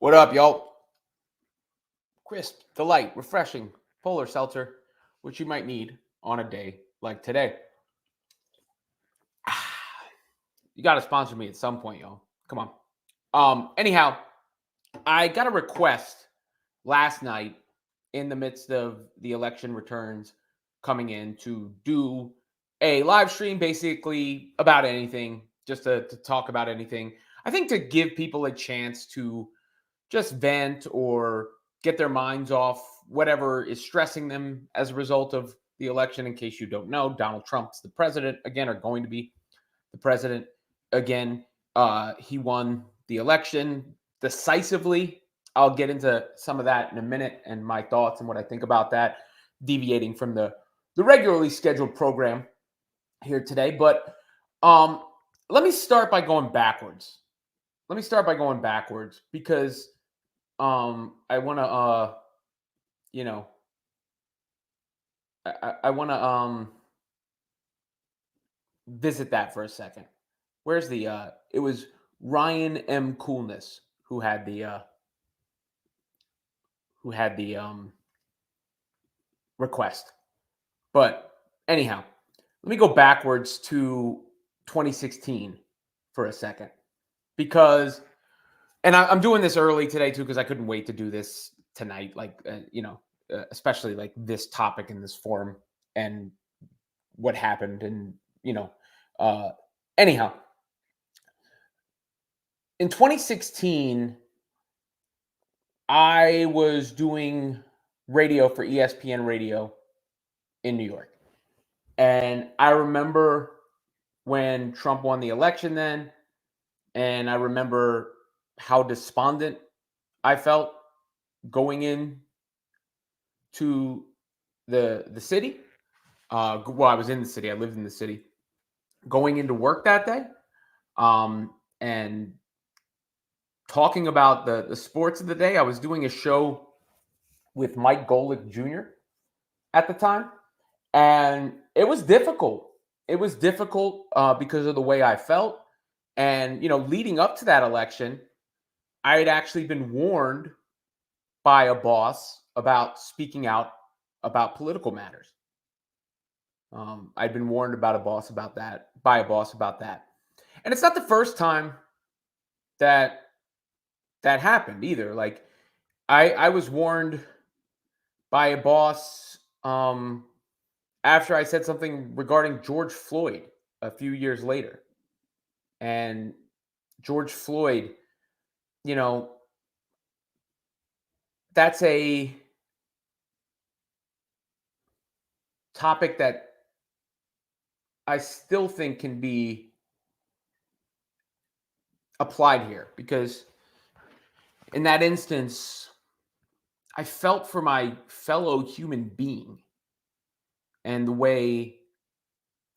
What up, y'all? Crisp, delight, refreshing, polar seltzer, which you might need on a day like today. You got to sponsor me at some point, y'all. Come on. Anyhow, I got a request last night in the midst of the election returns coming in to do a live stream basically about anything, just to talk about anything. I think to give people a chance to just vent or get their minds off whatever is stressing them as a result of the election. In case you don't know, Donald Trump's the president again, or going to be the president again. He won the election decisively. I'll get into some of that in a minute and my thoughts and what I think about that, deviating from the regularly scheduled program here today. But let me start by going backwards. Because I want to I want to visit that for a second. Where's the it was Ryan M. Coolness who had the request. But anyhow, let me go backwards to 2016 for a second, because, and I'm doing this early today too, because I couldn't wait to do this tonight, especially like this topic in this forum and what happened. And, anyhow, in 2016, I was doing radio for ESPN Radio in New York. And I remember when Trump won the election then, and I remember how despondent I felt going in to the city. Well, I was in the city. I lived in the city. Going into work that day, and talking about the sports of the day. I was doing a show with Mike Golick Jr. at the time, and it was difficult. It was difficult because of the way I felt. And, leading up to that election, I had actually been warned by a boss about speaking out about political matters. I'd been warned by a boss about that. And it's not the first time that happened either. Like, I was warned by a boss after I said something regarding George Floyd a few years later. And George Floyd, that's a topic that I still think can be applied here, because in that instance, I felt for my fellow human being and the way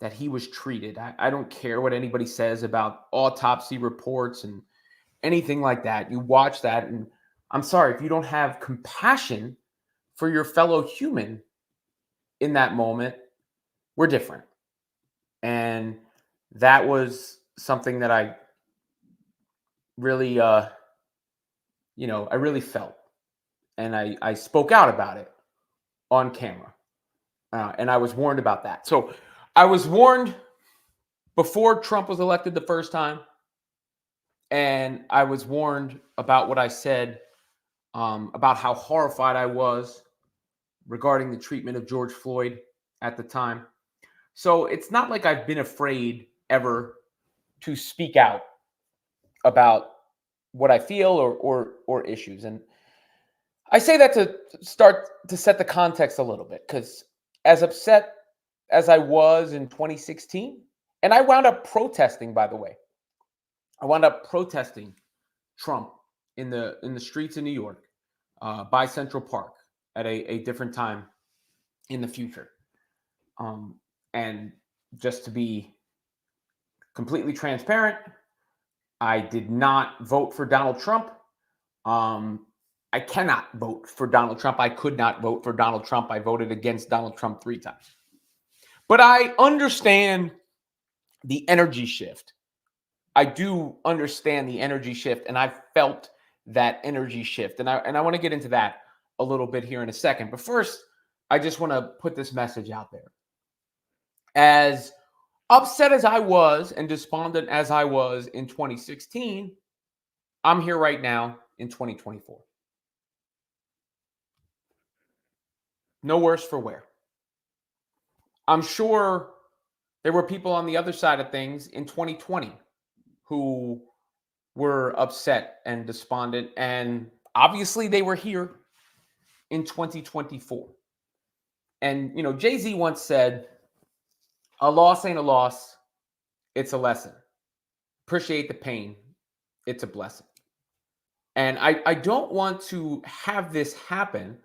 that he was treated. I don't care what anybody says about autopsy reports and anything like that. You watch that, and I'm sorry, if you don't have compassion for your fellow human in that moment, we're different. And that was something that I really, I really felt. And I spoke out about it on camera. And I was warned about that. So I was warned before Trump was elected the first time. And I was warned about what I said, about how horrified I was regarding the treatment of George Floyd at the time. So it's not like I've been afraid ever to speak out about what I feel or issues. And I say that to start to set the context a little bit, because as upset as I was in 2016, and I wound up protesting, by the way. I wound up protesting Trump in the streets of New York, by Central Park at a different time in the future. And just to be completely transparent, I did not vote for Donald Trump. I cannot vote for Donald Trump. I could not vote for Donald Trump. I voted against Donald Trump 3 times. But I understand the energy shift. I do understand the energy shift, and I felt that energy shift. And I want to get into that a little bit here in a second. But first, I just want to put this message out there. As upset as I was and despondent as I was in 2016, I'm here right now in 2024. No worse for wear. I'm sure there were people on the other side of things in 2020 who were upset and despondent, and obviously they were here in 2024. And Jay-Z once said, "A loss ain't a loss, it's a lesson. Appreciate the pain, it's a blessing." And I don't want to have this happen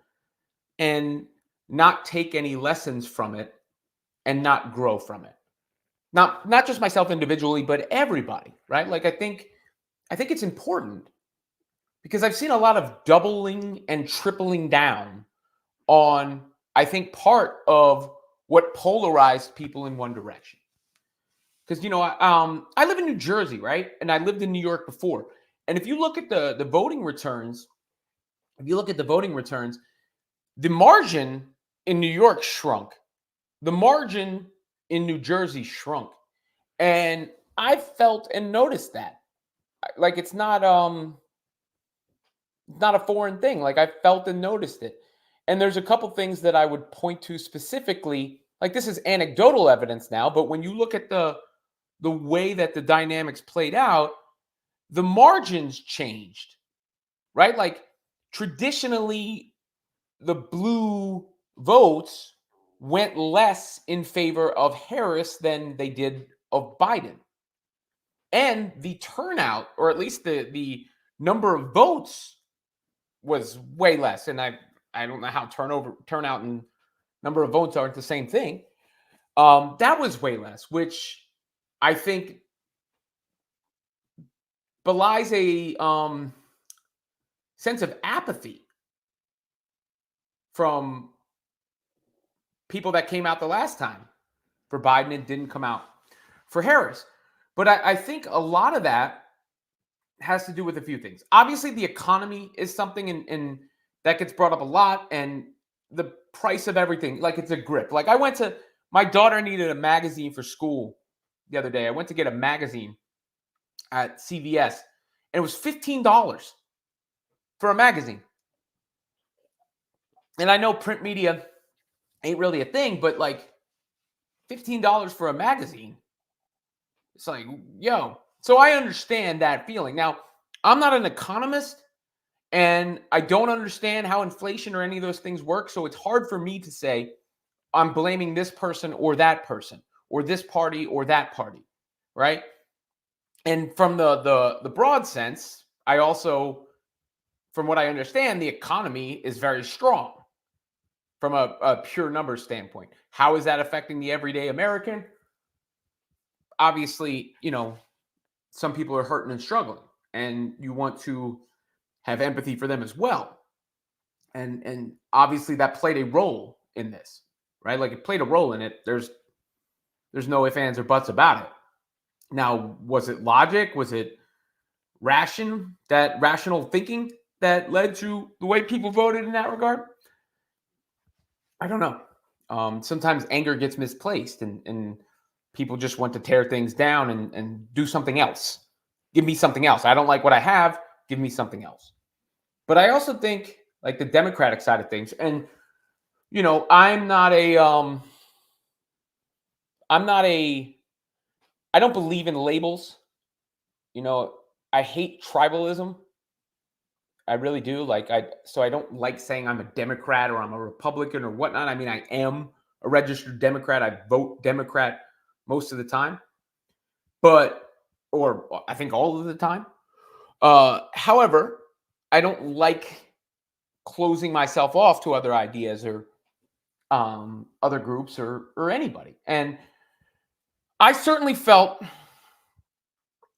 and not take any lessons from it and not grow from it. Not just myself individually, but everybody, right? Like I think it's important because I've seen a lot of doubling and tripling down on, I think, part of what polarized people in one direction. Because I live in New Jersey, right? And I lived in New York before. And if you look at the voting returns, the margin in New York shrunk. The margin in New Jersey shrunk. And I felt and noticed that. Like it's not a foreign thing. Like I felt and noticed it. And there's a couple things that I would point to specifically. Like this is anecdotal evidence now, but when you look at the way that the dynamics played out, the margins changed, right? Like traditionally, the blue votes went less in favor of Harris than they did of Biden. And the turnout, or at least the number of votes, was way less. And I don't know how turnout and number of votes aren't the same thing. That was way less, which I think belies a sense of apathy from people that came out the last time for Biden and didn't come out for Harris. But I think a lot of that has to do with a few things. Obviously, the economy is something, and that gets brought up a lot, and the price of everything, like it's a grip. Like my daughter needed a magazine for school the other day. I went to get a magazine at CVS, and it was $15 for a magazine. And I know print media ain't really a thing, but like $15 for a magazine, it's like, yo. So I understand that feeling. Now, I'm not an economist, and I don't understand how inflation or any of those things work. So it's hard for me to say I'm blaming this person or that person or this party or that party, right? And from the broad sense, I also, from what I understand, the economy is very strong from a pure numbers standpoint. How is that affecting the everyday American? Obviously, some people are hurting and struggling, and you want to have empathy for them as well. And obviously that played a role in this, right? Like it played a role in it. There's no ifs, ands, or buts about it. Now, was it logic? Was it rational thinking that led to the way people voted in that regard? I don't know. Sometimes anger gets misplaced, and people just want to tear things down and do something else. Give me something else. I don't like what I have. Give me something else. But I also think, like, the Democratic side of things, and I'm not a I don't believe in labels. You know, I hate tribalism. I really do. So I don't like saying I'm a Democrat or I'm a Republican or whatnot. I mean, I am a registered Democrat. I vote Democrat most of the time, or I think all of the time. However, I don't like closing myself off to other ideas or other groups or anybody. And I certainly felt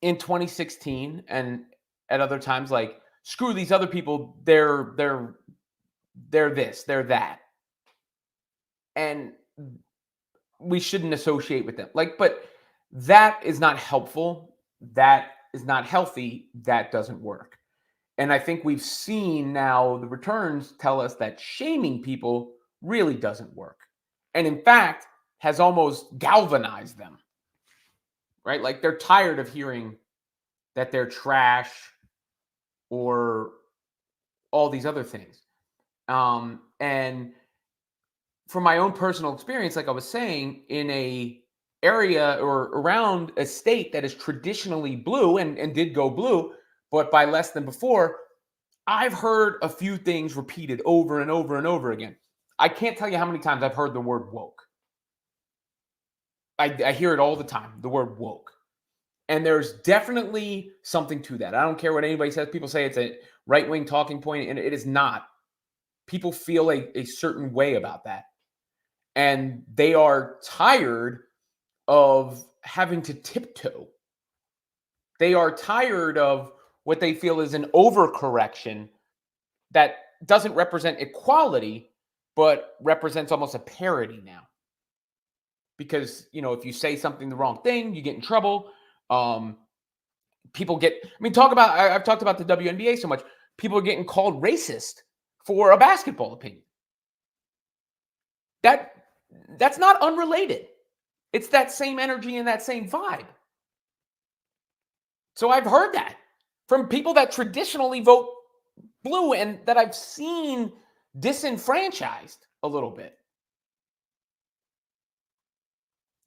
in 2016 and at other times like, screw these other people, they're this, they're that, and we shouldn't associate with them. Like, but that is not helpful. That is not healthy. That doesn't work. And I think we've seen now the returns tell us that shaming people really doesn't work. And in fact, has almost galvanized them, right? Like they're tired of hearing that they're trash or all these other things. And from my own personal experience, like I was saying, in a area or around a state that is traditionally blue and did go blue, but by less than before, I've heard a few things repeated over and over and over again. I can't tell you how many times I've heard the word woke. I hear it all the time, the word woke. And there's definitely something to that. I don't care what anybody says. People say it's a right wing talking point, and it is not. People feel a certain way about that. And they are tired of having to tiptoe. They are tired of what they feel is an overcorrection that doesn't represent equality, but represents almost a parody now. Because, if you say something the wrong thing, you get in trouble. Um, People get, I mean, I've talked about the WNBA so much. People are getting called racist for a basketball opinion. That that's not unrelated. It's that same energy and that same vibe. So I've heard that from people that traditionally vote blue and that I've seen disenfranchised a little bit.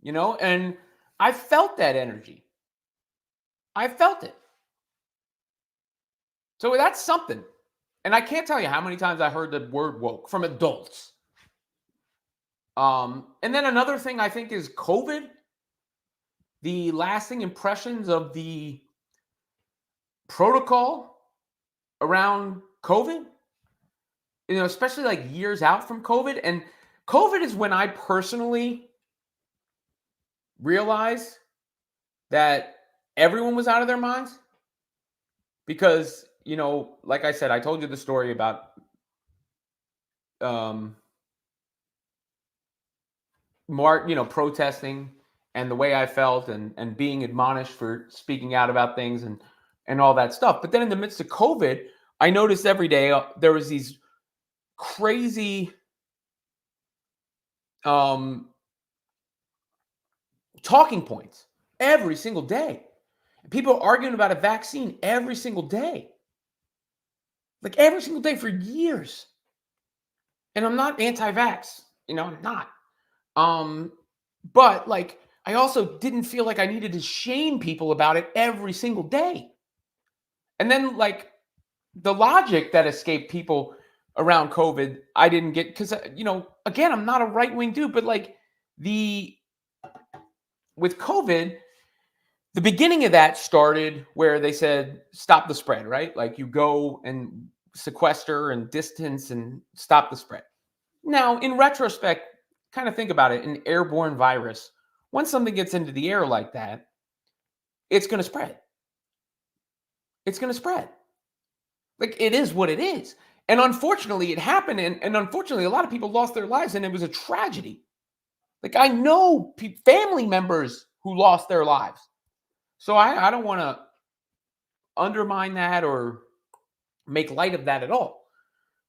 And I felt that energy. I felt it. So that's something. And I can't tell you how many times I heard the word woke from adults. And then another thing I think is COVID, the lasting impressions of the protocol around COVID, especially like years out from COVID. And COVID is when I personally realized that everyone was out of their minds because, like I said, I told you the story about protesting and the way I felt and being admonished for speaking out about things and all that stuff. But then in the midst of COVID, I noticed every day there was these crazy talking points every single day. People arguing about a vaccine every single day. Like every single day for years. And I'm not anti-vax, I'm not. But like I also didn't feel like I needed to shame people about it every single day. And then like the logic that escaped people around COVID, I didn't get because again, I'm not a right-wing dude, but like the with COVID, the beginning of that started where they said stop the spread, right? Like you go and sequester and distance and stop the spread. Now, in retrospect, kind of think about it, an airborne virus, once something gets into the air like that, it's going to spread. It's going to spread. Like it is what it is. And unfortunately, it happened. And unfortunately, a lot of people lost their lives and it was a tragedy. Like I know family members who lost their lives. So I don't want to undermine that or make light of that at all.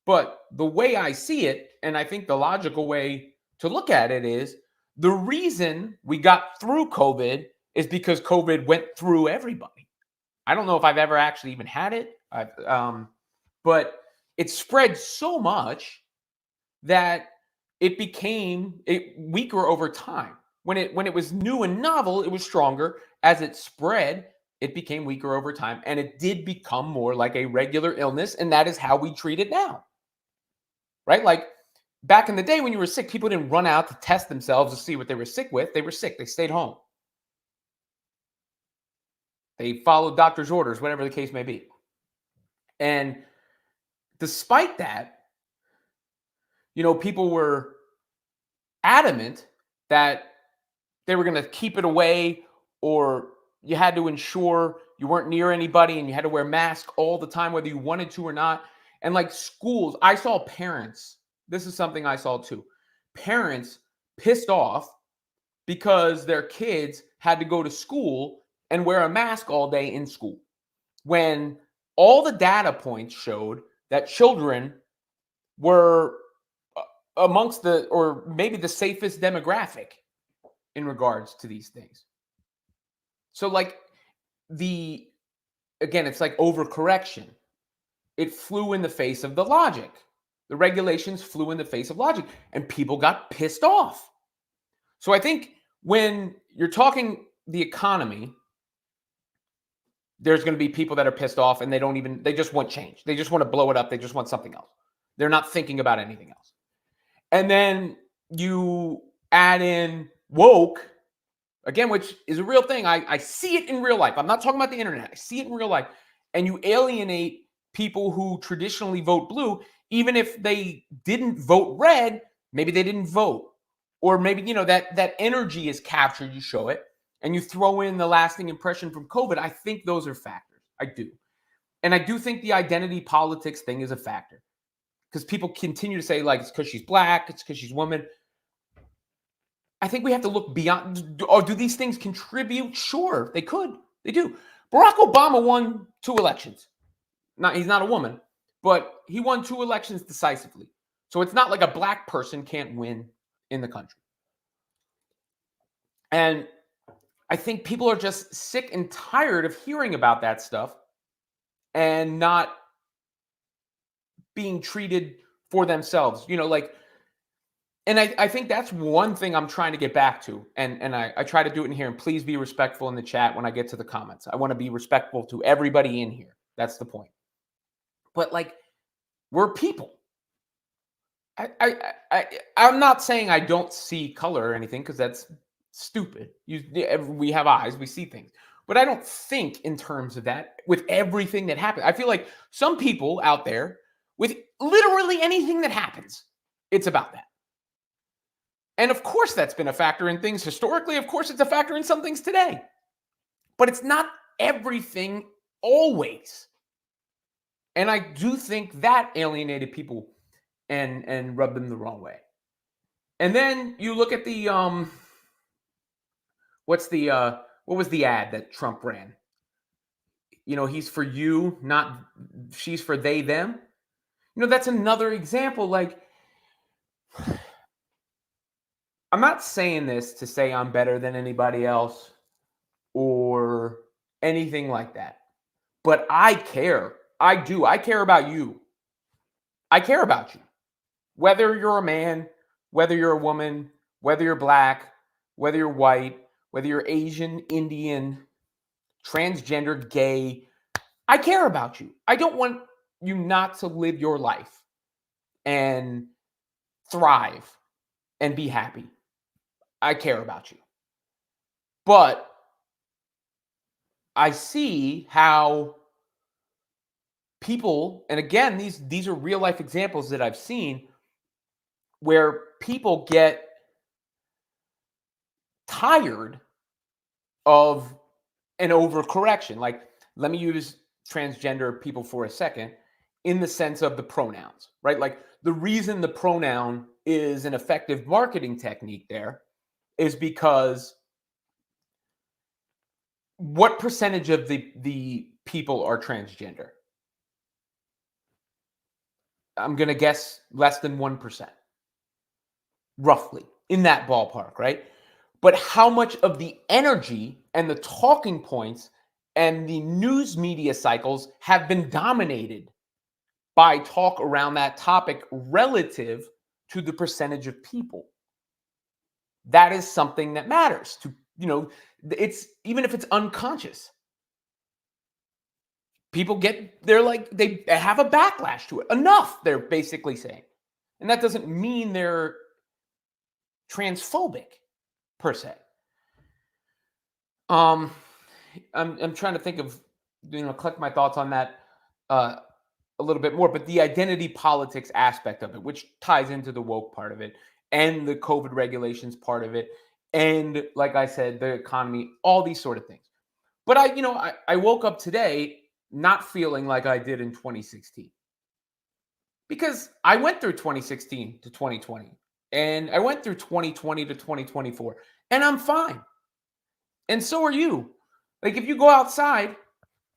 But the way I see it, and I think the logical way to look at it is the reason we got through COVID is because COVID went through everybody. I don't know if I've ever actually even had it, but it spread so much that it became weaker over time. When it was new and novel, it was stronger. As it spread, it became weaker over time, and it did become more like a regular illness, and that is how we treat it now. Right? Like back in the day when you were sick, people didn't run out to test themselves to see what they were sick with. They were sick. They stayed home. They followed doctor's orders, whatever the case may be. And despite that, people were adamant that they were going to keep it away, or you had to ensure you weren't near anybody and you had to wear masks all the time, whether you wanted to or not. And like schools, I saw parents, this is something I saw too. Parents pissed off because their kids had to go to school and wear a mask all day in school when all the data points showed that children were amongst the, or maybe the safest demographic in regards to these things. So, like, the, again, it's like overcorrection. It flew in the face of the logic. The regulations flew in the face of logic, and people got pissed off. So I think when you're talking the economy, there's going to be people that are pissed off and they just want change. They just want to blow it up. They just want something else. They're not thinking about anything else. And then you add in woke, again, which is a real thing. I see it in real life. I'm not talking about the internet. I see it in real life. And you alienate people who traditionally vote blue, even if they didn't vote red, maybe they didn't vote. Or maybe, that energy is captured, you show it, and you throw in the lasting impression from COVID. I think those are factors. I do. And I do think the identity politics thing is a factor. Because people continue to say, like, it's because she's black, it's because she's woman. I think we have to look beyond. Or do these things contribute? Sure, they could. They do. Barack Obama won 2 elections. He's not a woman, but he won 2 elections decisively. So it's not like a black person can't win in the country. And I think people are just sick and tired of hearing about that stuff and not being treated for themselves. And I think that's one thing I'm trying to get back to. And I try to do it in here. And please be respectful in the chat when I get to the comments. I want to be respectful to everybody in here. That's the point. But, like, we're people. I'm not saying I don't see color or anything, because that's stupid. We have eyes, we see things. But I don't think in terms of that with everything that happens. I feel like some people out there, with literally anything that happens, it's about that. And of course that's been a factor in things historically. Of course it's a factor in some things today. But it's not everything always. And I do think that alienated people and rubbed them the wrong way. And then you look at the what was the ad that Trump ran? He's for you, not she's for they, them. That's another example. Like, I'm not saying this to say I'm better than anybody else or anything like that. But I care. I do. I care about you. I care about you. Whether you're a man, whether you're a woman, whether you're black, whether you're white, whether you're Asian, Indian, transgender, gay, I care about you. I don't want you not to live your life and thrive and be happy. I care about you. But I see how people, and again, these are real life examples that I've seen, where people get tired of an overcorrection. Like, let me use transgender people for a second in the sense of the pronouns, right? Like, the reason the pronoun is an effective marketing technique there is because what percentage of the people are transgender? I'm going to guess less than 1%. Roughly, in that ballpark, right? But how much of the energy and the talking points and the news media cycles have been dominated by talk around that topic relative to the percentage of people? That is something that matters to, it's, even if it's unconscious. People they have a backlash to it. Enough, they're basically saying. And that doesn't mean they're transphobic per se. I'm trying to think of, collect my thoughts on that a little bit more, but the identity politics aspect of it, which ties into the woke part of it and the COVID regulations part of it, and, like I said, the economy, all these sort of things. But I woke up today not feeling like I did in 2016, because I went through 2016 to 2020, and I went through 2020 to 2024, and I'm fine. And so are you. Like, if you go outside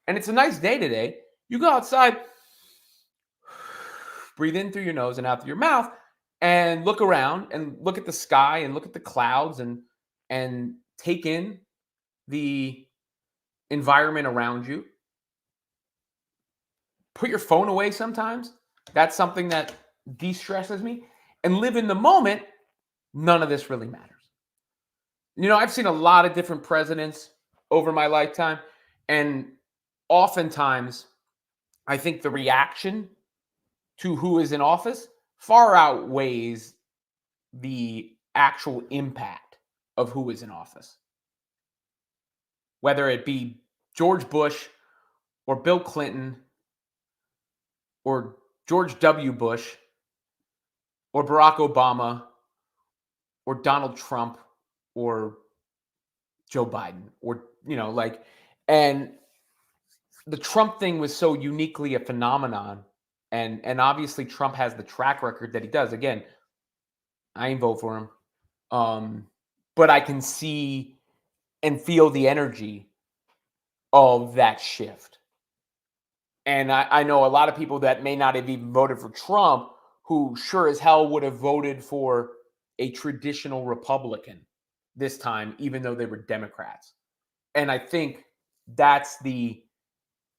and it's a nice day today You go outside, breathe in through your nose and out through your mouth, and look around and look at the sky and look at the clouds and take in the environment around you. Put your phone away sometimes. That's something that de-stresses me. And live in the moment. None of this really matters. I've seen a lot of different presidents over my lifetime, and oftentimes I think the reaction to who is in office far outweighs the actual impact of who is in office. Whether it be George Bush or Bill Clinton or George W. Bush or Barack Obama or Donald Trump or Joe Biden or, and the Trump thing was so uniquely a phenomenon. And obviously Trump has the track record that he does. Again, I ain't vote for him. But I can see and feel the energy of that shift. And I know a lot of people that may not have even voted for Trump who sure as hell would have voted for a traditional Republican this time, even though they were Democrats. And I think that's the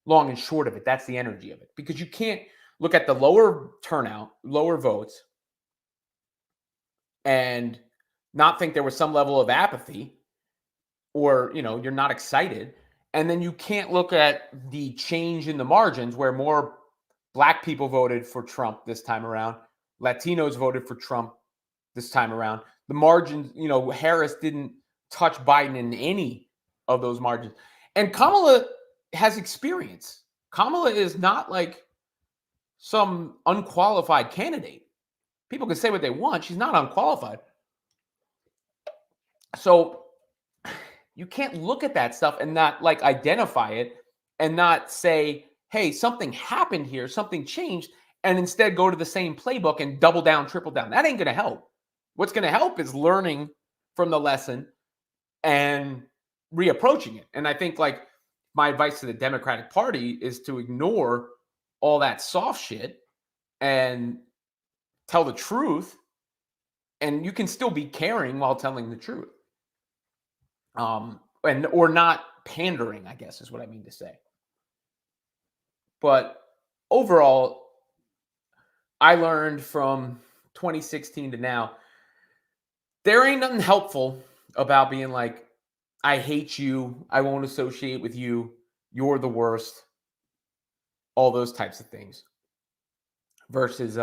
long and short of it. That's the energy of it. Because you can't look at the lower turnout, lower votes, and not think there was some level of apathy or, you're not excited. And then you can't look at the change in the margins where more Black people voted for Trump this time around. Latinos voted for Trump this time around. The margins, Harris didn't touch Biden in any of those margins. And Kamala has experience. Kamala is not like some unqualified candidate. People can say what they want. She's not unqualified. So you can't look at that stuff and not like identify it and not say, hey, something happened here, something changed, and instead go to the same playbook and double down, triple down. That ain't going to help. What's going to help is learning from the lesson and reapproaching it. And I think like my advice to the Democratic Party is to ignore all that soft shit and tell the truth. And you can still be caring while telling the truth. Or not pandering, I guess is what I mean to say. But overall, I learned from 2016 to now, there ain't nothing helpful about being like, I hate you, I won't associate with you, you're the worst, all those types of things. Versus,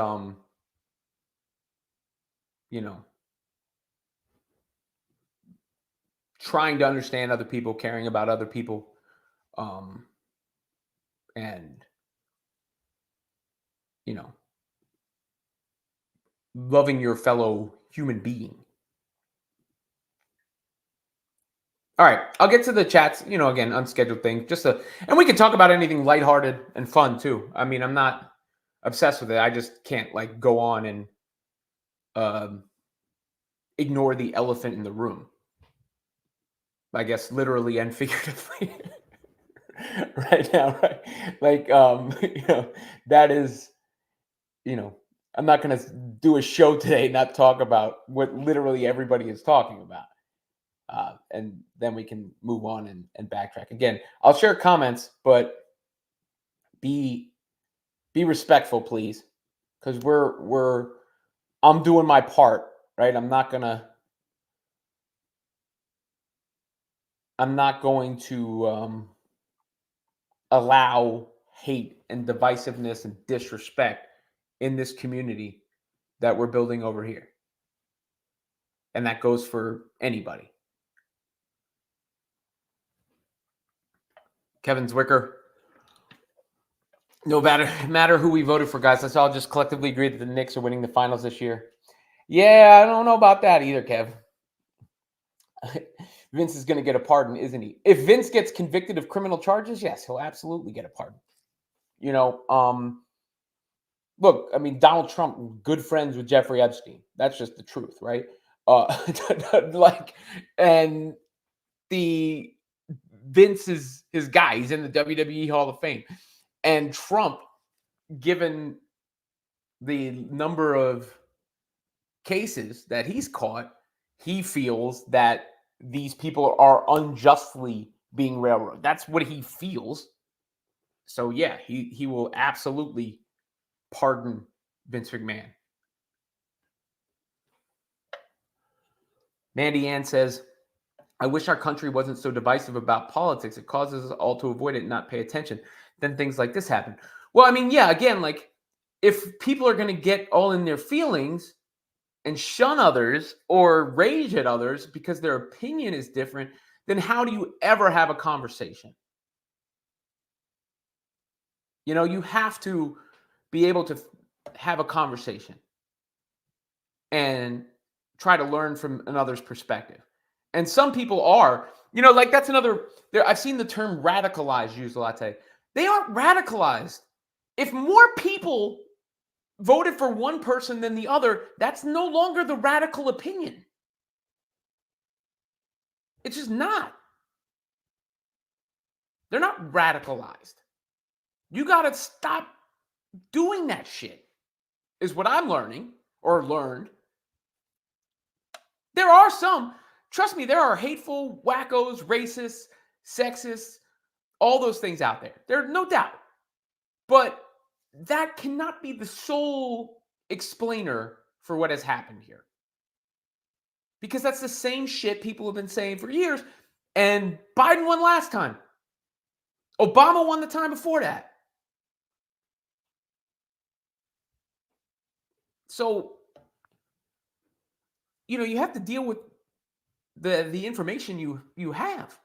trying to understand other people, caring about other people, and, loving your fellow human being. All right, I'll get to the chats, again, unscheduled thing. And we can talk about anything lighthearted and fun too. I mean, I'm not obsessed with it. I just can't like go on and ignore the elephant in the room. I guess literally and figuratively right now, right? Like, that is, I'm not going to do a show today and not talk about what literally everybody is talking about. And then we can move on and backtrack. Again, I'll share comments, but be respectful, please, because I'm doing my part, right? I'm not going to allow hate and divisiveness and disrespect in this community that we're building over here. And that goes for anybody. Kevin Zwicker. No matter who we voted for, guys, let's all just collectively agree that the Knicks are winning the finals this year. Yeah, I don't know about that either, Kev. Vince is going to get a pardon, isn't he? If Vince gets convicted of criminal charges, yes, he'll absolutely get a pardon. Look, I mean, Donald Trump, good friends with Jeffrey Epstein. That's just the truth, right? And the Vince is his guy. He's in the WWE Hall of Fame. And Trump, given the number of cases that he's caught, he feels that these people are unjustly being railroaded. That's what he feels. So yeah, he will absolutely pardon Vince McMahon. Mandy Ann says, I wish our country wasn't so divisive about politics. It causes us all to avoid it and not pay attention. Then things like this happen. Well, I mean, yeah, again, like if people are going to get all in their feelings and shun others or rage at others because their opinion is different, then how do you ever have a conversation? You know, you have to be able to have a conversation and try to learn from another's perspective. And some people are, you know, like that's another there. I've seen the term radicalized used a lot today. They aren't radicalized. If more people voted for one person than the other, that's no longer the radical opinion. It's just not. They're not radicalized. You got to stop doing that shit, is what I'm learning or learned. There are some, trust me, there are hateful, wackos, racists, sexists, all those things out there. There's no doubt. But that cannot be the sole explainer for what has happened here. Because that's the same shit people have been saying for years. And Biden won last time. Obama won the time before that. So, you know, you have to deal with the information you have.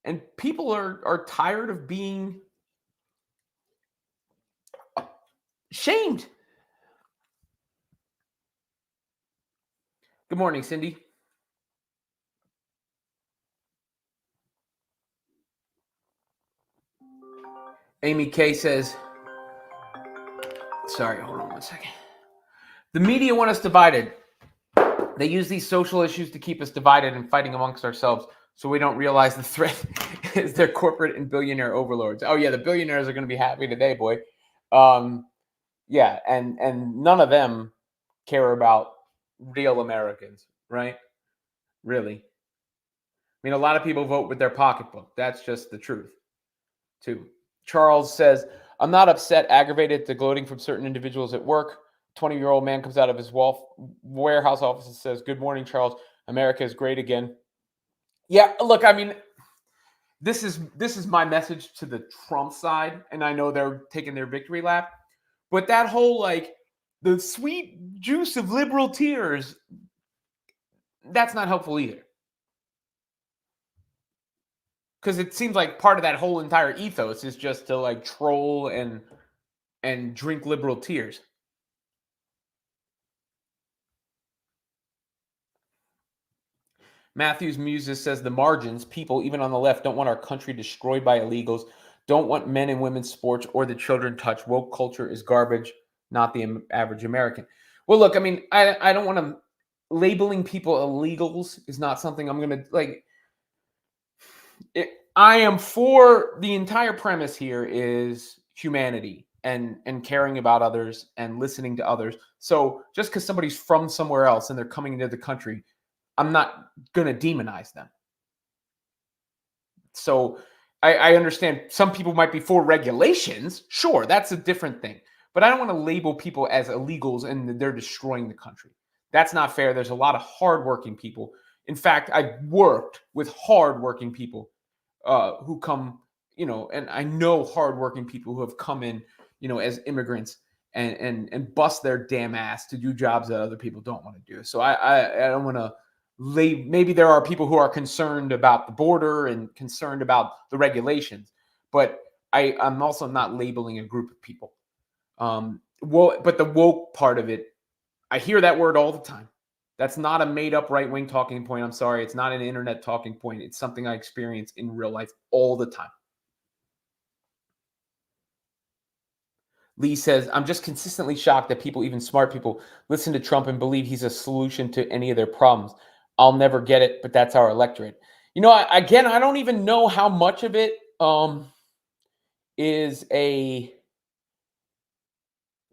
And people are tired of being shamed. Good morning, Cindy. Amy K says, sorry, hold on one second. The media want us divided. They use these social issues to keep us divided and fighting amongst ourselves so we don't realize the threat is their corporate and billionaire overlords. Oh, yeah, the billionaires are going to be happy today, boy. Yeah, and none of them care about real Americans, right? Really. I mean, a lot of people vote with their pocketbook. That's just the truth, too. Charles says, I'm not upset, aggravated at the gloating from certain individuals at work. 20-year-old man comes out of his warehouse office and says, good morning, Charles. America is great again. Yeah, look, I mean, this is my message to the Trump side, and I know they're taking their victory lap. But that whole, like, the sweet juice of liberal tears, that's not helpful either. Because it seems like part of that whole entire ethos is just to, like, troll and drink liberal tears. Matthews Muses says the margins, people, even on the left, don't want our country destroyed by illegals, don't want men and women's sports or the children touched. Woke culture is garbage, not the average American. Well, look, I mean, I don't want to, labeling people illegals is not something I'm going to, like, I am for the entire premise here is humanity and caring about others and listening to others. So just because somebody's from somewhere else and they're coming into the country, I'm not going to demonize them. So I understand some people might be for regulations. Sure, that's a different thing. But I don't want to label people as illegals and they're destroying the country. That's not fair. There's a lot of hardworking people. In fact, I've worked with hardworking people who come, you know, and I know hardworking people who have come in, you know, as immigrants and bust their damn ass to do jobs that other people don't want to do. So I don't want to maybe there are people who are concerned about the border and concerned about the regulations, but I'm also not labeling a group of people. But the woke part of it, I hear that word all the time. That's not a made up right wing talking point. I'm sorry. It's not an internet talking point. It's something I experience in real life all the time. Lee says, I'm just consistently shocked that people, even smart people, listen to Trump and believe he's a solution to any of their problems. I'll never get it, but that's our electorate. You know, again, I don't even know how much of it is a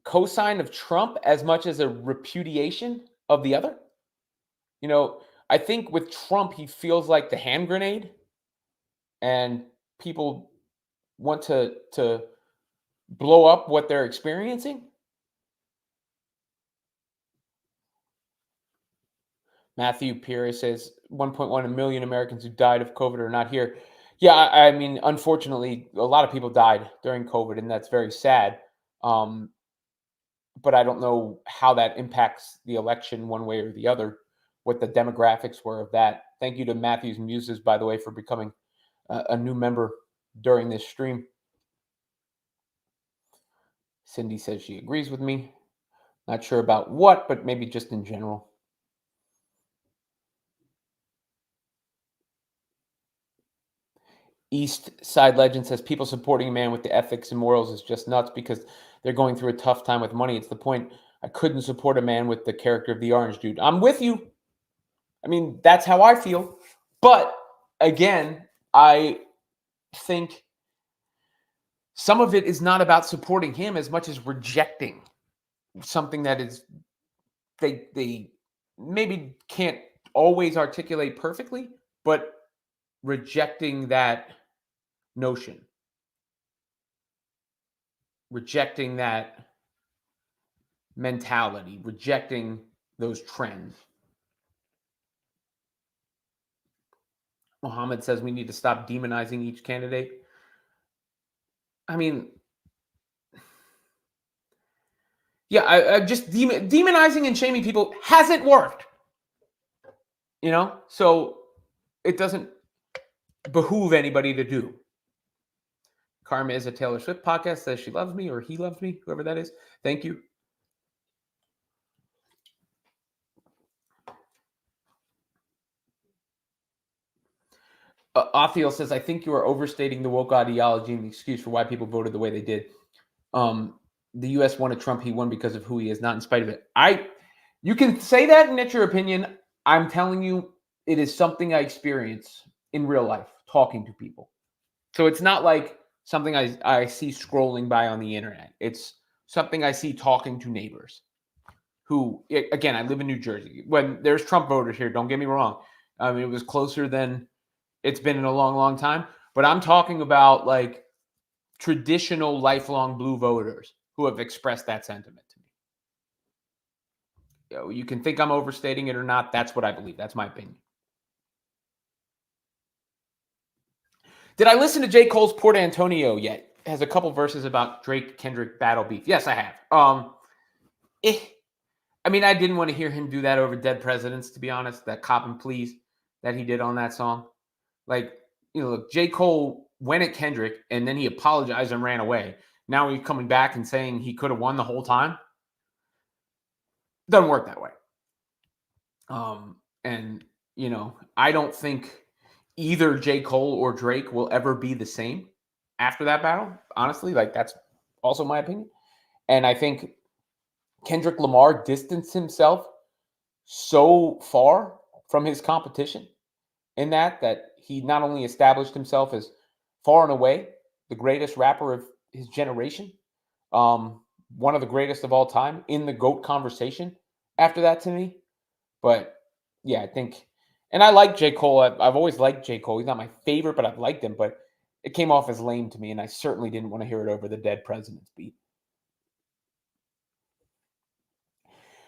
cosign of Trump as much as a repudiation of the other. You know, I think with Trump, he feels like the hand grenade, and people want to blow up what they're experiencing. Matthew Pierce says 1.1 million Americans who died of COVID are not here. Yeah, I mean, unfortunately, a lot of people died during COVID, and that's very sad. Um, but I don't know how that impacts the election one way or the other, what the demographics were of that. Thank you to Matthew's Muses, by the way, for becoming a new member during this stream. Cindy says she agrees with me. Not sure about what, but maybe just in general. East Side Legend says people supporting a man with the ethics and morals is just nuts because they're going through a tough time with money. It's the point. I couldn't support a man with the character of the orange dude. I'm with you. I mean, that's how I feel. But again, I think some of it is not about supporting him as much as rejecting something that is they maybe can't always articulate perfectly, but rejecting that notion, rejecting that mentality, rejecting those trends. Mohammed says we need to stop demonizing each candidate. I mean, yeah, I just demonizing and shaming people hasn't worked, so it doesn't behoove anybody to do. Karma is a Taylor Swift podcast, says she loves me or he loves me, whoever that is. Thank you. Othiel says, I think you are overstating the woke ideology and the excuse for why people voted the way they did. The U.S. wanted Trump. He won because of who he is, not in spite of it. You can say that and that's your opinion. I'm telling you, it is something I experience in real life, talking to people. So it's not like something I see scrolling by on the internet. It's something I see talking to neighbors who, again, I live in New Jersey. When there's Trump voters here, don't get me wrong. I mean, it was closer than it's been in a long, long time. But I'm talking about like traditional lifelong blue voters who have expressed that sentiment to me. You can think I'm overstating it or not. That's what I believe. That's my opinion. Did I listen to J. Cole's Port Antonio yet? It has a couple verses about Drake Kendrick battle beef. Yes, I have. I mean, I didn't want to hear him do that over Dead Presidents, to be honest. That Cop and Please that he did on that song. Like, look, J. Cole went at Kendrick and then he apologized and ran away. Now he's coming back and saying he could have won the whole time. Doesn't work that way. And I don't think either J. Cole or Drake will ever be the same after that battle. Honestly, like that's also my opinion. And I think Kendrick Lamar distanced himself so far from his competition in that he not only established himself as far and away the greatest rapper of his generation, one of the greatest of all time in the GOAT conversation after that to me. But yeah, I think, and I like J. Cole. I've always liked J. Cole. He's not my favorite, but I've liked him. But it came off as lame to me, and I certainly didn't want to hear it over the Dead Presidents beat.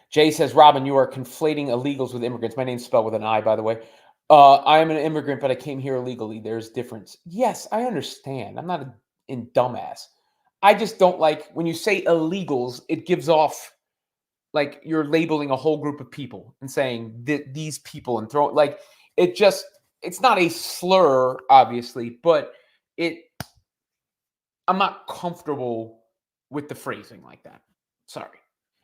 Jay says, Robin, you are conflating illegals with immigrants. My name's spelled with an I, by the way. I am an immigrant, but I came here illegally. There's difference. Yes, I understand. I'm not a dumbass. I just don't like when you say illegals, it gives off like you're labeling a whole group of people and saying these people and throw like it's not a slur, obviously, but I'm not comfortable with the phrasing like that. Sorry.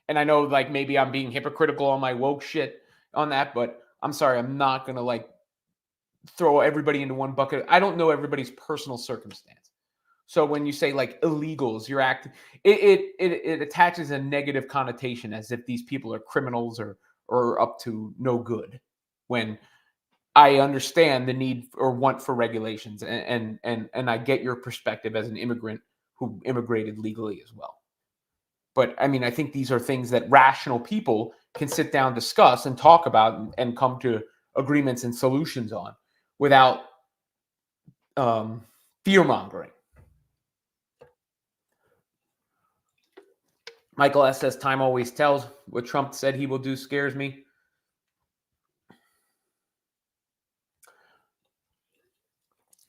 And I know like maybe I'm being hypocritical on my woke shit on that, but I'm sorry. I'm not going to like throw everybody into one bucket. I don't know everybody's personal circumstance. So when you say like illegals, you're acting, it attaches a negative connotation as if these people are criminals or up to no good. When I understand the need or want for regulations, and I get your perspective as an immigrant who immigrated legally as well. But I mean, I think these are things that rational people can sit down, discuss, and talk about and come to agreements and solutions on without fear mongering. Michael S. says, time always tells. What Trump said he will do scares me.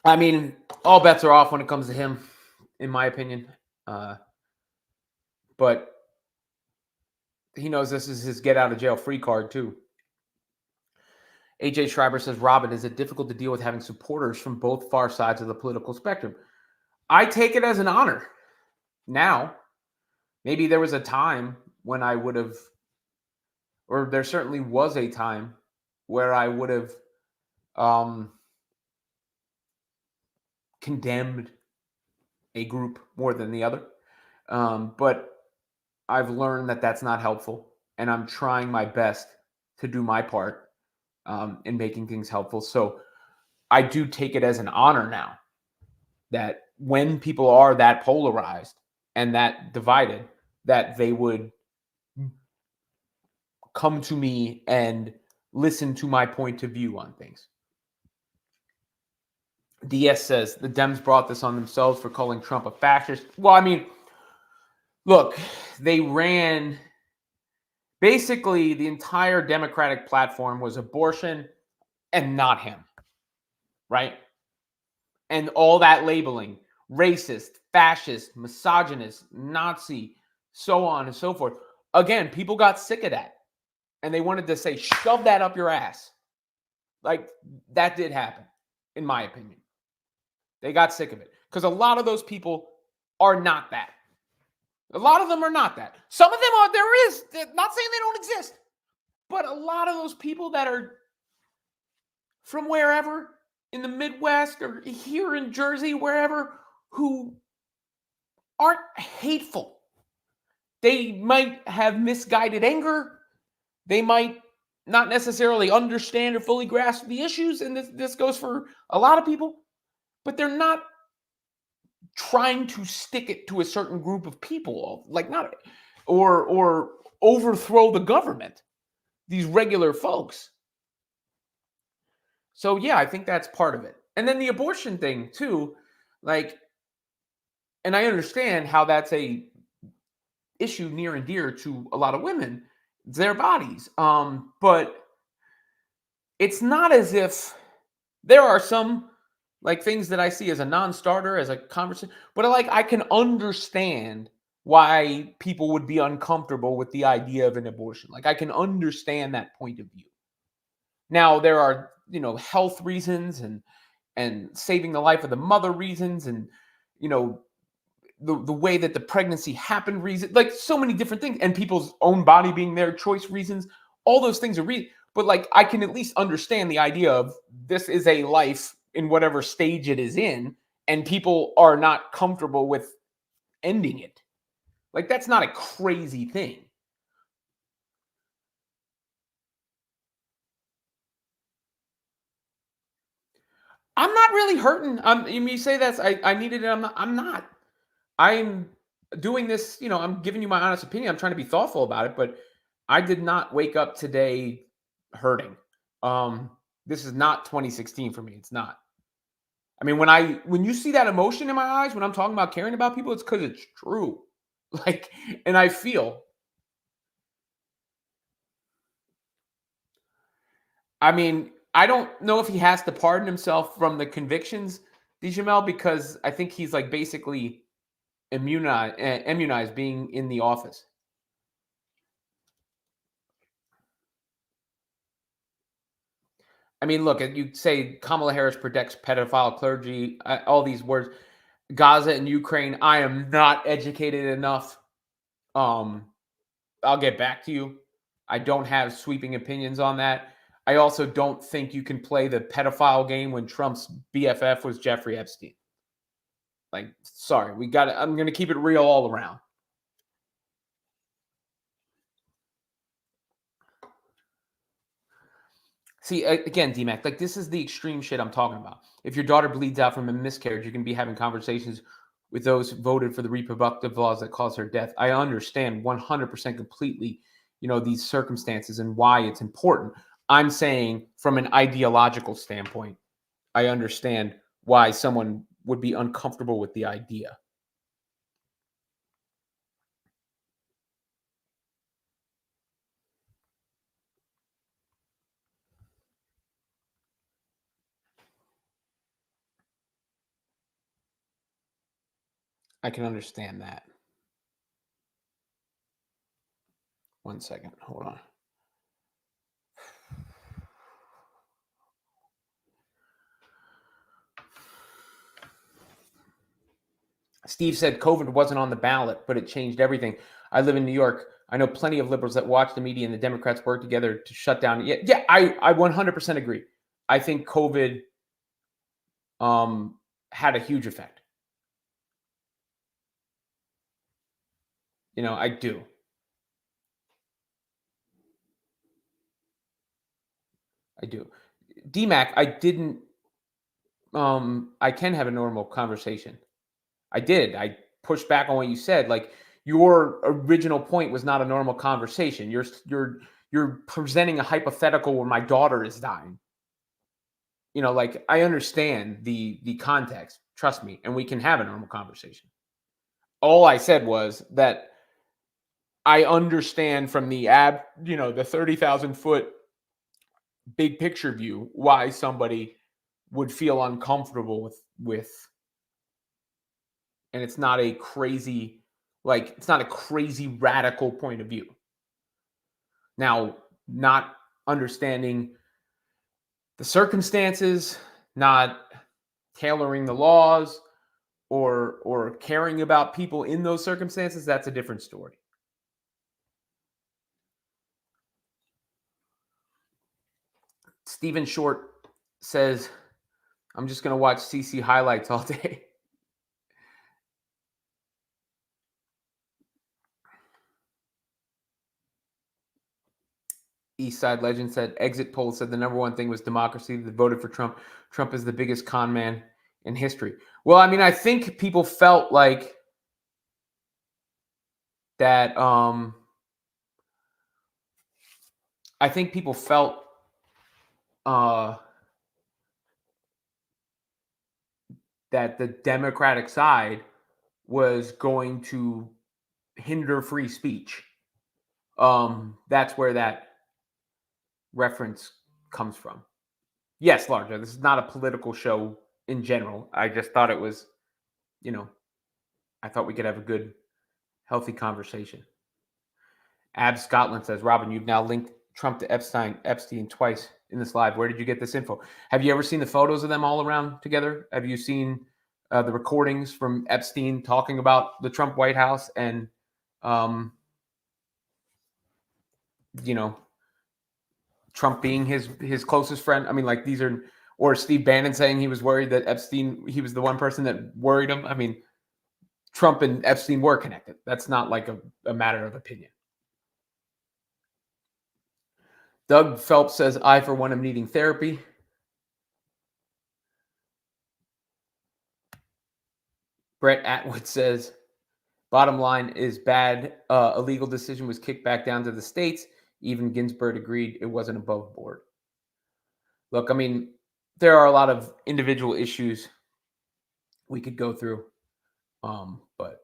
I mean, all bets are off when it comes to him, in my opinion. But he knows this is his get out of jail free card, too. AJ Schreiber says, Robin, is it difficult to deal with having supporters from both far sides of the political spectrum? I take it as an honor. Now, maybe there was a time when I would have, or there certainly was a time where I would have condemned a group more than the other. But I've learned that that's not helpful, and I'm trying my best to do my part in making things helpful. So I do take it as an honor now that when people are that polarized and that divided, that they would come to me and listen to my point of view on things. DS says the Dems brought this on themselves for calling Trump a fascist. Well, I mean, look, they ran basically the entire Democratic platform was abortion and not him, right? And all that labeling, racist, fascist, misogynist, Nazi, so on and so forth. Again, people got sick of that. And they wanted to say, shove that up your ass. Like, that did happen, in my opinion. They got sick of it. Because a lot of those people are not that. A lot of them are not that. Some of them are, not saying they don't exist. But a lot of those people that are from wherever, in the Midwest or here in Jersey, wherever, who aren't hateful. They might have misguided anger. They might not necessarily understand or fully grasp the issues, and this goes for a lot of people, but they're not trying to stick it to a certain group of people, like not or overthrow the government. These regular folks. So yeah, I think that's part of it. And then the abortion thing too, like, and I understand how that's a issue near and dear to a lot of women, their bodies. But it's not as if there are some like things that I see as a non-starter, as a conversation, but I can understand why people would be uncomfortable with the idea of an abortion. Like I can understand that point of view. Now there are, health reasons and saving the life of the mother reasons, and the way that the pregnancy happened reasons, like so many different things, and people's own body being their choice reasons. All those things are real, but like I can at least understand the idea of this is a life in whatever stage it is in, and people are not comfortable with ending it. Like that's not a crazy thing. I'm not really hurting. You say that's I needed it. I'm not. I'm doing this. I'm giving you my honest opinion. I'm trying to be thoughtful about it, but I did not wake up today hurting. This is not 2016 for me. It's not. I mean, when you see that emotion in my eyes when I'm talking about caring about people, it's because it's true. Like, and I feel. I mean, I don't know if he has to pardon himself from the convictions, DeJamel, because I think he's like basically immunized being in the office. I mean, look, you say Kamala Harris protects pedophile clergy, all these words, Gaza and Ukraine. I am not educated enough. I'll get back to you. I don't have sweeping opinions on that. I also don't think you can play the pedophile game when Trump's BFF was Jeffrey Epstein. Like, sorry, I'm going to keep it real all around. See, again, DMAC, like this is the extreme shit I'm talking about. If your daughter bleeds out from a miscarriage, you can be having conversations with those who voted for the reproductive laws that caused her death. I understand 100% completely, these circumstances and why it's important. I'm saying from an ideological standpoint, I understand why someone would be uncomfortable with the idea. I can understand that. One second. Hold on. Steve said COVID wasn't on the ballot, but it changed everything. I live in New York. I know plenty of liberals that watch the media and the Democrats work together to shut down. Yeah, I 100% agree. I think COVID had a huge effect. I do. I do. DMAC, I didn't I can have a normal conversation. I did. I pushed back on what you said. Like your original point was not a normal conversation. You're presenting a hypothetical where my daughter is dying. Like I understand the context. Trust me, and we can have a normal conversation. All I said was that I understand from the 30,000-foot big picture view why somebody would feel uncomfortable with and it's not a crazy radical point of view. Now, not understanding the circumstances, not tailoring the laws or caring about people in those circumstances, that's a different story. Stephen Short says, I'm just going to watch CC highlights all day. East Side Legend said, exit polls said the number one thing was democracy. They voted for Trump. Trump is the biggest con man in history. Well, I mean, I think people felt like that. I think people felt that the Democratic side was going to hinder free speech. That's where that reference comes from. Yes, larger. This is not a political show in general. I just thought it was, I thought we could have a good, healthy conversation. Ab Scotland says, Robin, you've now linked Trump to Epstein twice in this live. Where did you get this info? Have you ever seen the photos of them all around together? Have you seen the recordings from Epstein talking about the Trump White House and, Trump being his closest friend? I mean, like these are, or Steve Bannon saying he was worried that Epstein, he was the one person that worried him. I mean, Trump and Epstein were connected. That's not like a matter of opinion. Doug Phelps says, I, for one, am needing therapy. Brett Atwood says, bottom line is bad. A legal decision was kicked back down to the states. Even Ginsburg agreed it wasn't above board. Look, I mean, there are a lot of individual issues we could go through. But,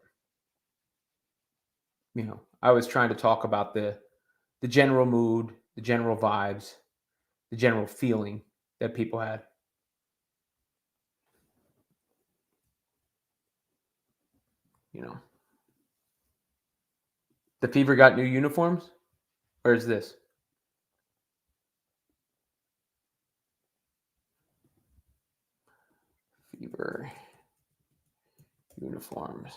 I was trying to talk about the general mood, the general vibes, the general feeling that people had. The Fever got new uniforms? Where is this? Fever uniforms.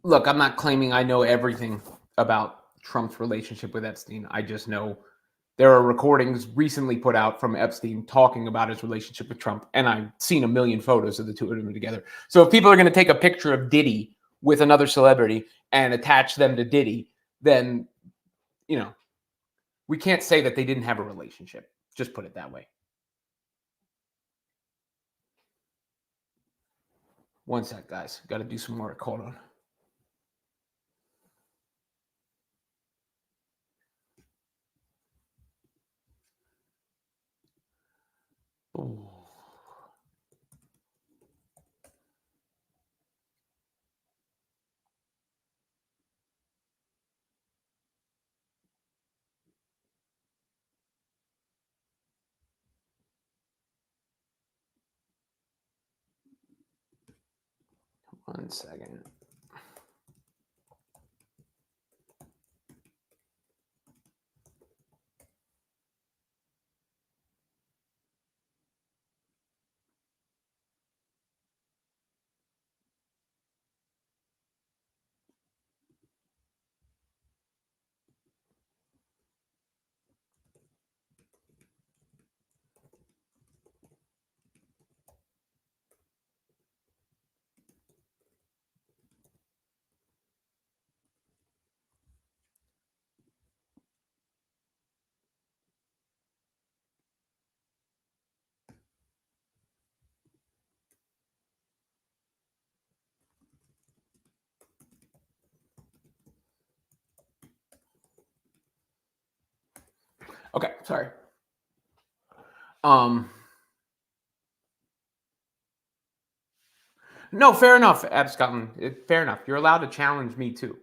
look, I'm not claiming I know everything about Trump's relationship with Epstein. I just know there are recordings recently put out from Epstein talking about his relationship with Trump, and I've seen a million photos of the two of them together. So if people are going to take a picture of Diddy with another celebrity and attach them to Diddy, then, you know, we can't say that they didn't have a relationship. Just put it that way. One sec, guys. Got to do some work. Hold on. Ooh. 1 second. Okay, sorry. Um, no, fair enough, Ab Scotland. Fair enough. You're allowed to challenge me too.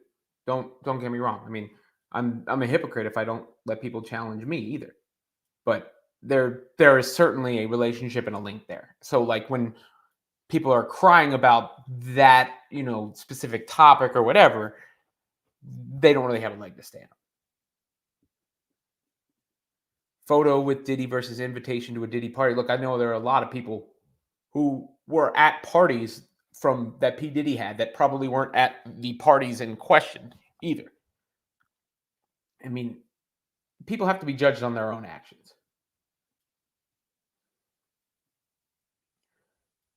Don't get me wrong. I mean, I'm a hypocrite if I don't let people challenge me either. But there is certainly a relationship and a link there. So like when people are crying about that, specific topic or whatever, they don't really have a leg to stand on. Photo with Diddy versus invitation to a Diddy party. Look, I know there are a lot of people who were at parties from that P. Diddy had that probably weren't at the parties in question either. I mean, people have to be judged on their own actions.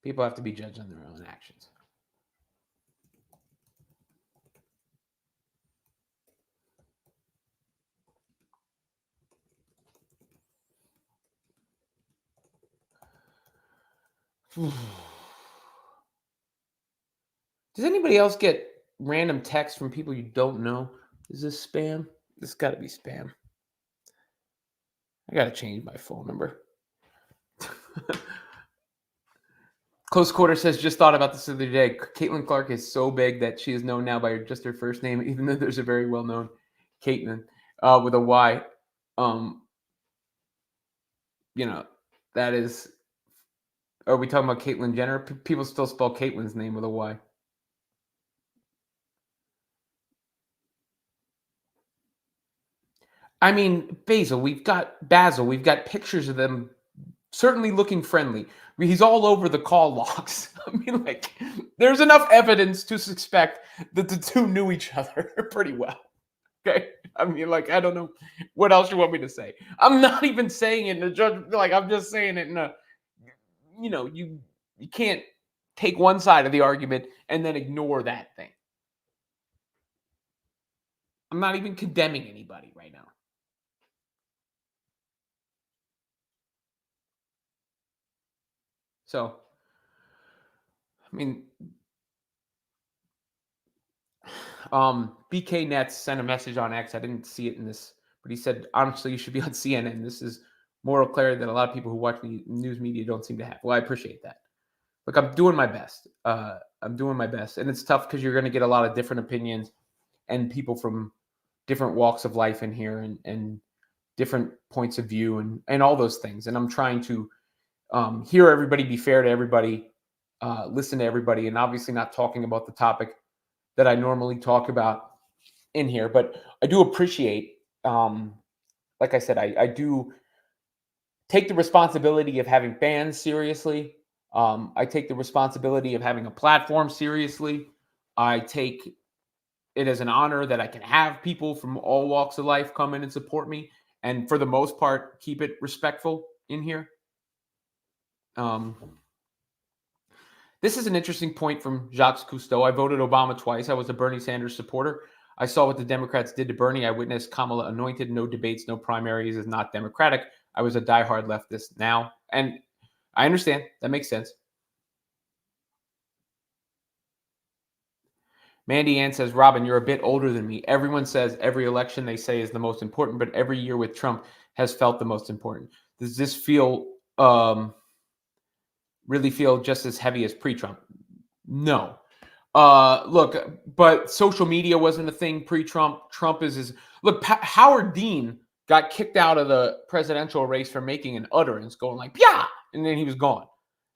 People have to be judged on their own actions. Does anybody else get random texts from people you don't know? Is this spam? This got to be spam. I got to change my phone number. Close Quarter says, just thought about this the other day. Caitlin Clark is so big that she is known now by just her first name, even though there's a very well-known Caitlin with a Y. That is. Are we talking about Caitlyn Jenner? People still spell Caitlyn's name with a Y. I mean, we've got pictures of them certainly looking friendly. He's all over the call logs. I mean, like, there's enough evidence to suspect that the two knew each other pretty well. Okay. I mean, like, I don't know what else you want me to say. I'm not even saying it in a judge, like, I'm just saying it in a, you can't take one side of the argument and then ignore that thing. I'm not even condemning anybody right now. So, I mean, BK Nets sent a message on X. I didn't see it in this, but he said, honestly, you should be on CNN. This is moral clarity that a lot of people who watch the news media don't seem to have. Well, I appreciate that. Look, I'm doing my best. I'm doing my best. And it's tough because you're going to get a lot of different opinions and people from different walks of life in here and different points of view and all those things. And I'm trying to hear everybody, be fair to everybody, listen to everybody, and obviously not talking about the topic that I normally talk about in here. But I do appreciate, like I said, I do take the responsibility of having fans seriously. I take the responsibility of having a platform seriously. I take it as an honor that I can have people from all walks of life come in and support me, and for the most part, keep it respectful in here. Um, this is an interesting point from Jacques Cousteau. I voted Obama twice. I was a Bernie Sanders supporter. I saw what the Democrats did to Bernie. I witnessed Kamala anointed, no debates, no primaries, is not democratic. I was a diehard leftist now. And I understand. That makes sense. Mandy Ann says, Robin, you're a bit older than me. Everyone says every election they say is the most important, but every year with Trump has felt the most important. Does this really feel just as heavy as pre-Trump? No. Look, but social media wasn't a thing pre-Trump. Trump is look. Howard Dean got kicked out of the presidential race for making an utterance, going like "yeah," and then he was gone.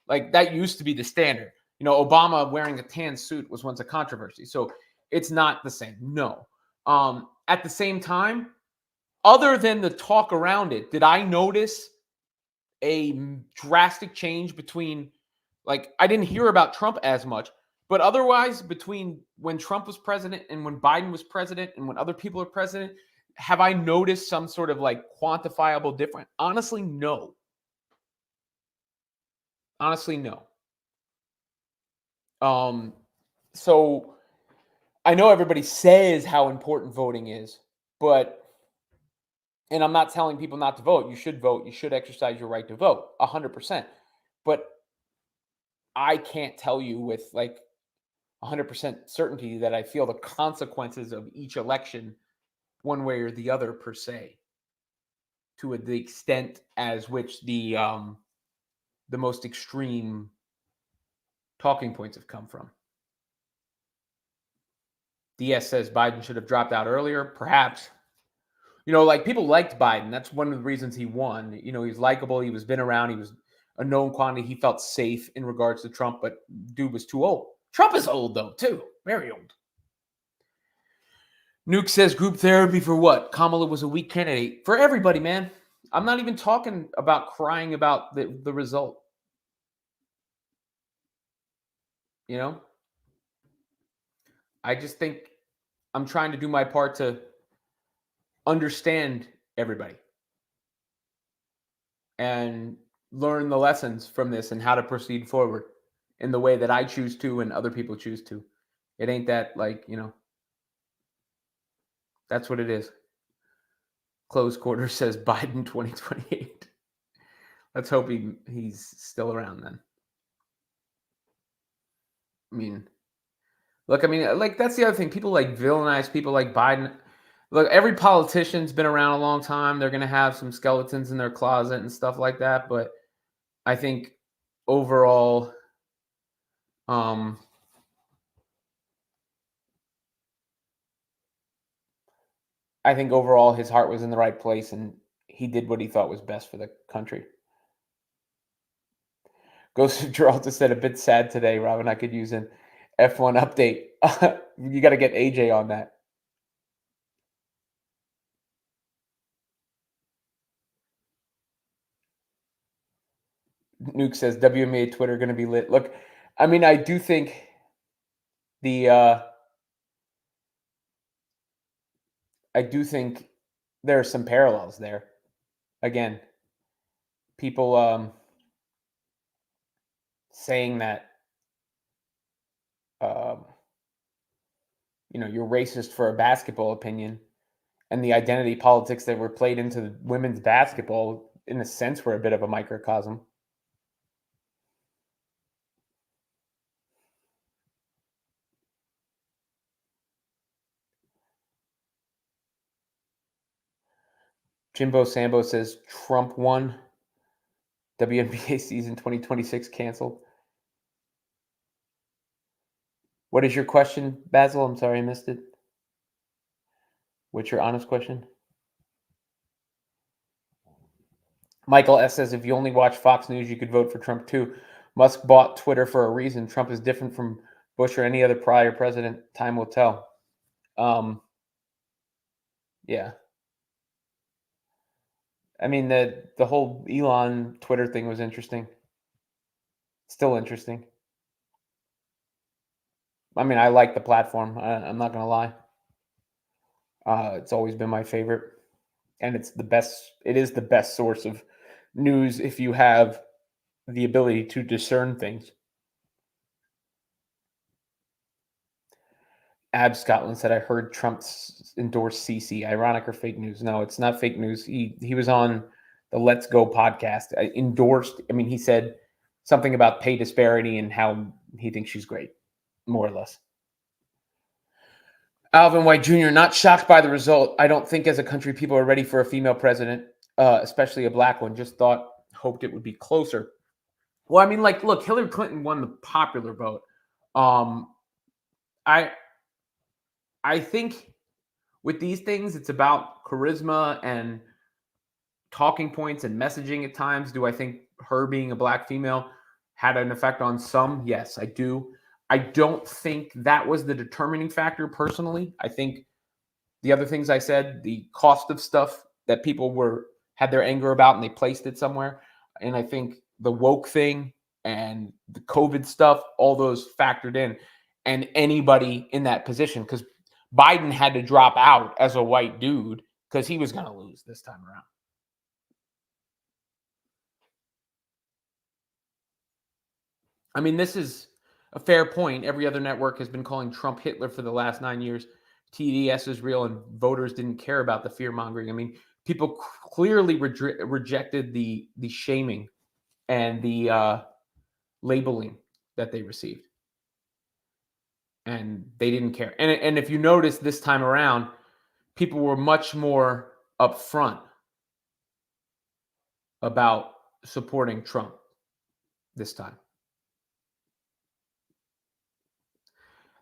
Like that used to be the standard. Obama wearing a tan suit was once a controversy, so it's not the same. No. At the same time, other than the talk around it, did I notice a drastic change between, like, I didn't hear about Trump as much, but otherwise between when Trump was president and when Biden was president and when other people are president, have I noticed some sort of like quantifiable difference? Honestly, no. Honestly, no. Um, so I know everybody says how important voting is, but and I'm not telling people not to vote. You should vote. You should exercise your right to vote, 100%. But I can't tell you with like 100% certainty that I feel the consequences of each election one way or the other per se, to the extent as which the most extreme talking points have come from. DS says Biden should have dropped out earlier. Perhaps. Like people liked Biden. That's one of the reasons he won. He's likable. He was been around. He was a known quantity. He felt safe in regards to Trump, but dude was too old. Trump is old though, too. Very old. Nuke says group therapy for what? Kamala was a weak candidate. For everybody, man. I'm not even talking about crying about the result. You know? I just think I'm trying to do my part to understand everybody and learn the lessons from this and how to proceed forward in the way that I choose to and other people choose to. It ain't that like, that's what it is. Close quarter says Biden 2028. Let's hope he's still around then. I mean, look, like that's the other thing. People like villainize people like Biden. Look, every politician's been around a long time. They're going to have some skeletons in their closet and stuff like that. But I think overall, um, his heart was in the right place and he did what he thought was best for the country. Ghost of Gibraltar said a bit sad today, Robin. I could use an F1 update. You got to get AJ on that. Nuke says WMA Twitter going to be lit. Look, I do think the I do think there are some parallels there. Again, people saying that um, you're racist for a basketball opinion, and the identity politics that were played into women's basketball, in a sense, were a bit of a microcosm. Jimbo Sambo says Trump won. WNBA season 2026 canceled. What is your question, Basil? I'm sorry I missed it. What's your honest question? Michael S. says if you only watch Fox News, you could vote for Trump too. Musk bought Twitter for a reason. Trump is different from Bush or any other prior president. Time will tell. Yeah. The whole Elon Twitter thing was interesting. Still interesting. I like the platform. I'm not going to lie. It's always been my favorite, and it's the best. It is the best source of news if you have the ability to discern things. Ab Scotland said, "I heard endorse CC. Ironic or fake news? No, it's not fake news. He was on the Let's Go podcast. Endorsed. I mean, he said something about pay disparity and how he thinks she's great, more or less." Alvin White Jr., not shocked by the result. I don't think as a country people are ready for a female president, especially a black one. Just hoped it would be closer. Well, I mean, like, look, Hillary Clinton won the popular vote. Um, I I think with these things, it's about charisma and talking points and messaging at times. Do I think her being a black female had an effect on some? Yes, I do. I don't think that was the determining factor personally. I think the other things I said, the cost of stuff that people had their anger about and they placed it somewhere. And I think the woke thing and the COVID stuff, all those factored in. And anybody in that position, because Biden had to drop out as a white dude because he was going to lose this time around. I mean, this is a fair point. Every other network has been calling Trump Hitler for the last 9 years. TDS is real, and voters didn't care about the fear mongering. I mean, people clearly rejected the shaming and the labeling that they received, and they didn't care. And if you notice this time around, people were much more upfront about supporting Trump this time.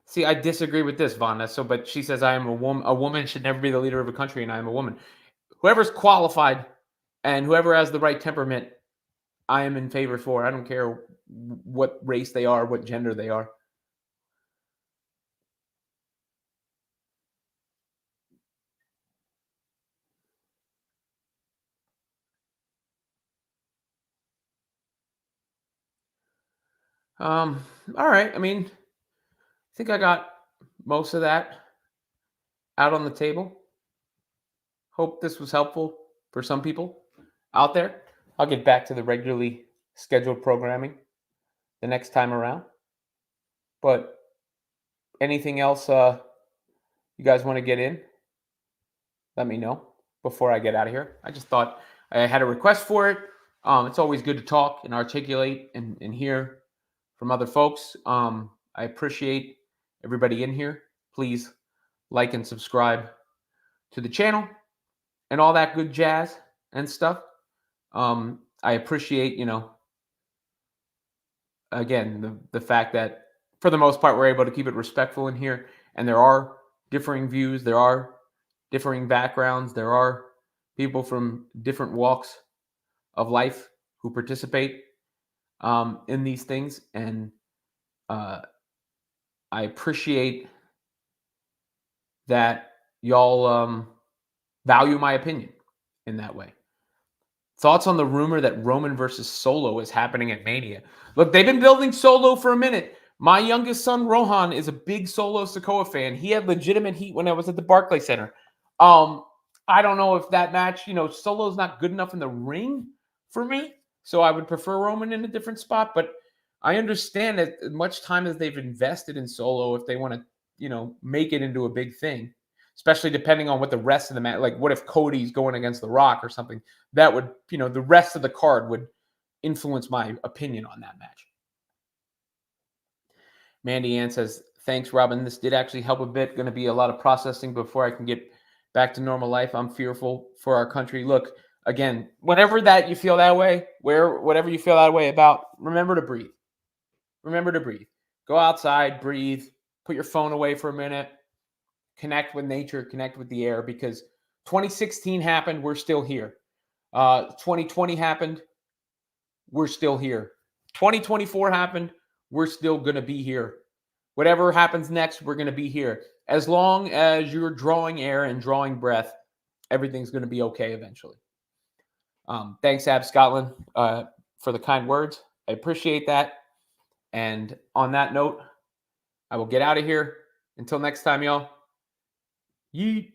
See, I disagree with this, Vonna. But she says I am a woman. A woman should never be the leader of a country, and I am a woman. Whoever's qualified and whoever has the right temperament, I am in favor for. I don't care what race they are, what gender they are. All right. I mean, I think I got most of that out on the table. Hope this was helpful for some people out there. I'll get back to the regularly scheduled programming the next time around. But anything else you guys want to get in? Let me know before I get out of here. I just thought I had a request for it. It's always good to talk and articulate and hear from other folks. I appreciate everybody in here. Please like and subscribe to the channel and all that good jazz and stuff. I appreciate, again, the fact that for the most part, we're able to keep it respectful in here. And there are differing views. There are differing backgrounds. There are people from different walks of life who participate in these things. And I appreciate that y'all value my opinion in that way. Thoughts on the rumor that Roman versus Solo is happening at Mania? Look, they've been building Solo for a minute. My youngest son, Rohan, is a big Solo Sikoa fan. He had legitimate heat when I was at the Barclays Center. I don't know if that match, Solo's not good enough in the ring for me. So I would prefer Roman in a different spot. But I understand that as much time as they've invested in Solo, if they want to, make it into a big thing, especially depending on what the rest of the match, like what if Cody's going against The Rock or something, that would, the rest of the card would influence my opinion on that match. Mandy Ann says, thanks, Robin. This did actually help a bit. Going to be a lot of processing before I can get back to normal life. I'm fearful for our country. Look, again, whatever that you feel that way, whatever you feel that way about, remember to breathe. Remember to breathe. Go outside, breathe, put your phone away for a minute, connect with nature, connect with the air, because 2016 happened. We're still here. 2020 happened. We're still here. 2024 happened. We're still going to be here. Whatever happens next, we're going to be here. As long as you're drawing air and drawing breath, everything's going to be okay eventually. Thanks, Ab Scotland, for the kind words. I appreciate that. And on that note, I will get out of here. Until next time, y'all. Yeet.